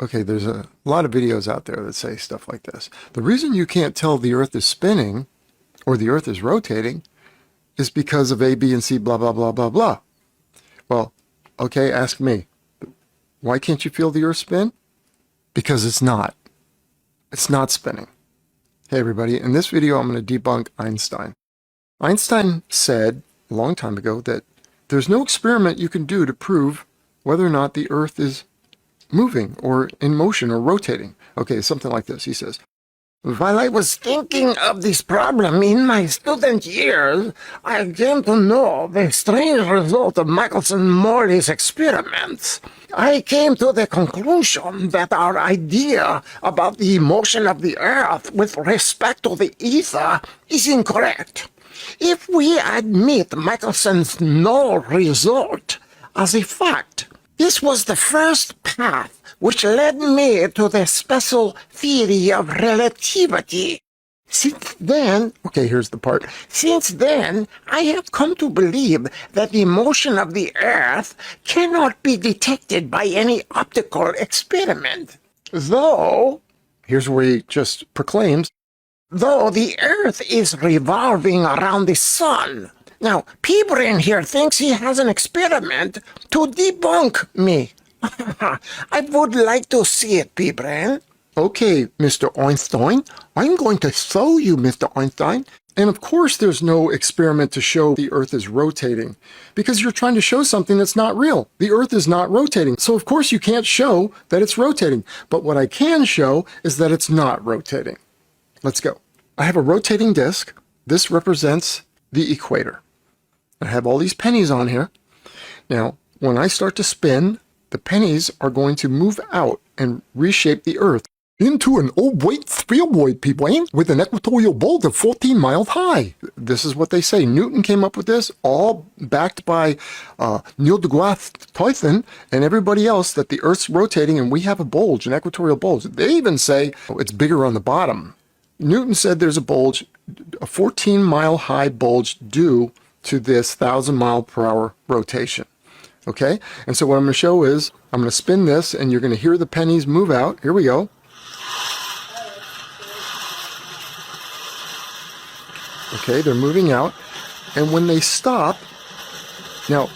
Okay, there's a lot of videos out there that say stuff like this. The reason you can't tell the Earth is spinning or the Earth is rotating is because of A, B, and C, blah, blah, blah, blah, blah. Well, okay, ask me. Why can't you feel the Earth spin? Because it's not. It's not spinning. Hey everybody, in this video I'm going to debunk Einstein. Einstein said a long time ago that there's no experiment you can do to prove whether or not the Earth is moving or in motion or rotating. Okay, something like this. He says, "While I was thinking of this problem in my student years, I came to know the strange result of Michelson-Morley's experiments. I came to the conclusion that our idea about the motion of the Earth with respect to the ether is incorrect. If we admit Michelson's null result as a fact, this was the first path which led me to the special theory of relativity. Since then, okay, here's the part. Since then, I have come to believe that the motion of the Earth cannot be detected by any optical experiment. Though," here's where he just proclaims, "though the Earth is revolving around the sun." Now, P-Brain here thinks he has an experiment to debunk me. I would like to see it, P-Brain. Okay, Mr. Einstein, I'm going to show you, Mr. Einstein. And of course there's no experiment to show the Earth is rotating, because you're trying to show something that's not real. The Earth is not rotating, so of course you can't show that it's rotating. But what I can show is that it's not rotating. Let's go. I have a rotating disk. This represents the equator. I have all these pennies on here. Now, when I start to spin, the pennies are going to move out and reshape the Earth into an oblate spheroid, P-Brain, with an equatorial bulge of 14 miles high. This is what they say. Newton came up with this, all backed by Neil deGrasse Tyson and everybody else, that the Earth's rotating and we have a bulge, an equatorial bulge. They even say it's bigger on the bottom. Newton said there's a bulge, a 14-mile high bulge due to this 1,000-mile-per-hour rotation. Okay, and so what I'm going to show is, I'm going to spin this and you're going to hear the pennies move out. Here we go. Okay, they're moving out. And when they stop, now,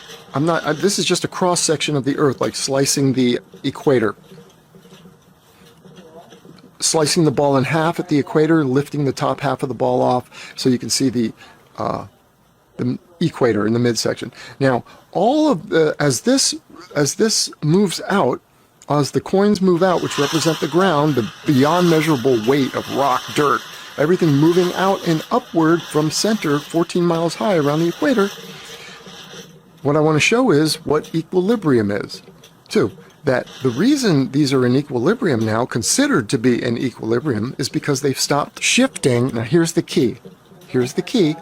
this is just a cross section of the Earth, like slicing the equator. Slicing the ball in half at the equator, lifting the top half of the ball off so you can see the equator in the midsection. Now, all of the as this moves out, as the coins move out, which represent the ground, the beyond measurable weight of rock, dirt, everything moving out and upward from center 14 miles high around the equator, what I want to show is what equilibrium is, too. That the reason these are in equilibrium now, considered to be in equilibrium, is because they've stopped shifting. Now here's the key. Here's the key.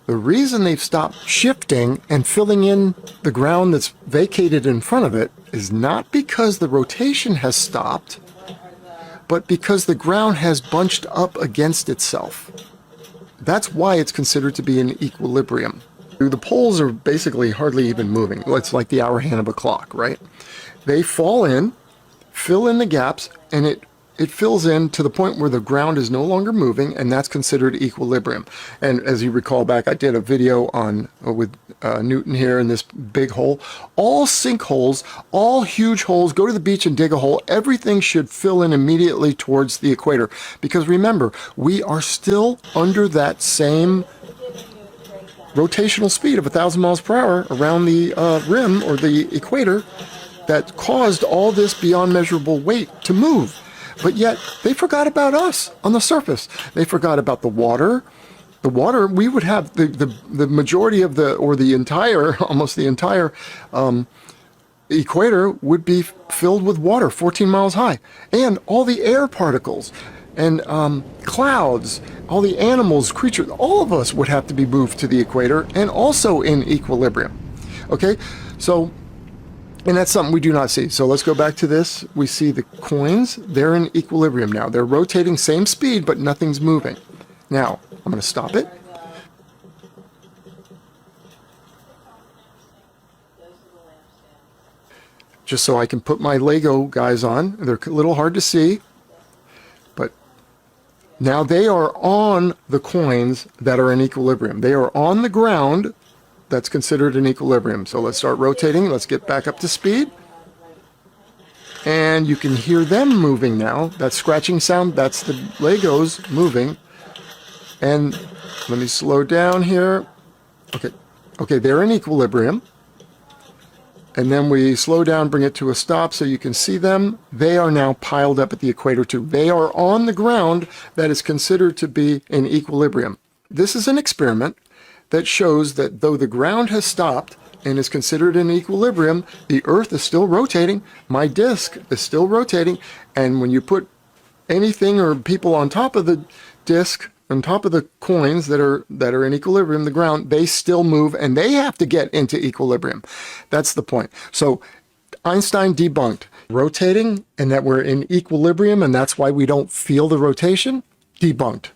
The reason they've stopped shifting and filling in the ground that's vacated in front of it is not because the rotation has stopped, but because the ground has bunched up against itself. That's why it's considered to be in equilibrium. The poles are basically hardly even moving. It's like the hour hand of a clock, right? They fall in, fill in the gaps, and it fills in to the point where the ground is no longer moving, and that's considered equilibrium. And as you recall back, I did a video on with Newton here in this big hole. All sinkholes, all huge holes, go to the beach and dig a hole. Everything should fill in immediately towards the equator. Because remember, we are still under that same rotational speed of 1,000 miles per hour around the rim or the equator that caused all this beyond measurable weight to move. But yet, they forgot about us on the surface. They forgot about the water. The water, we would have the majority of or the entire, almost the entire equator would be filled with water, 14 miles high. And all the air particles and clouds, all the animals, creatures, all of us would have to be moved to the equator and also in equilibrium. Okay, so, and that's something we do not see. So let's go back to this. We see the coins. They're in equilibrium now. They're rotating same speed, but nothing's moving. Now, I'm going to stop it. just so I can put my Lego guys on. They're a little hard to see, but now they are on the coins that are in equilibrium. They are on the ground that's considered an equilibrium. So let's start rotating. Let's get back up to speed. And you can hear them moving now. That scratching sound, that's the Legos moving. And let me slow down here. Okay, they're in equilibrium. And then we slow down, bring it to a stop so you can see them. They are now piled up at the equator too. They are on the ground that is considered to be in equilibrium. This is an experiment that shows that though the ground has stopped and is considered in equilibrium, the Earth is still rotating. My disk is still rotating. And when you put anything or people on top of the disk, on top of the coins that are in equilibrium, the ground, they still move and they have to get into equilibrium. That's the point. So Einstein debunked rotating and that we're in equilibrium and that's why we don't feel the rotation. Debunked.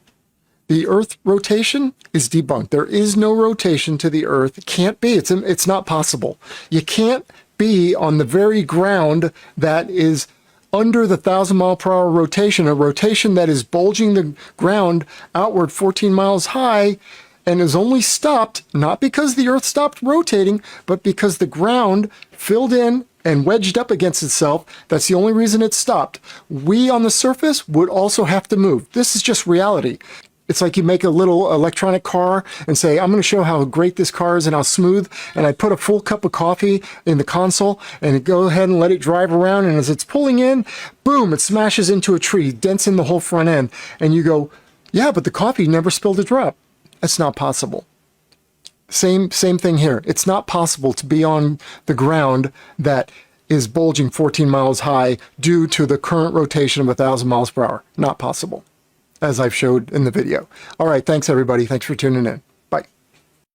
The Earth rotation is debunked. There is no rotation to the Earth. It can't be. It's not possible. You can't be on the very ground that is under the 1,000-mile-per-hour rotation, a rotation that is bulging the ground outward 14 miles high and is only stopped, not because the Earth stopped rotating, but because the ground filled in and wedged up against itself. That's the only reason it stopped. We on the surface would also have to move. This is just reality. It's like you make a little electronic car and say, I'm going to show how great this car is and how smooth. And I put a full cup of coffee in the console and go ahead and let it drive around. And as it's pulling in, boom, it smashes into a tree, dents in the whole front end. And you go, yeah, but the coffee never spilled a drop. That's not possible. Same thing here. It's not possible to be on the ground that is bulging 14 miles high due to the current rotation of 1,000 miles per hour. Not possible, as I've showed in the video. All right, thanks everybody. Thanks for tuning in.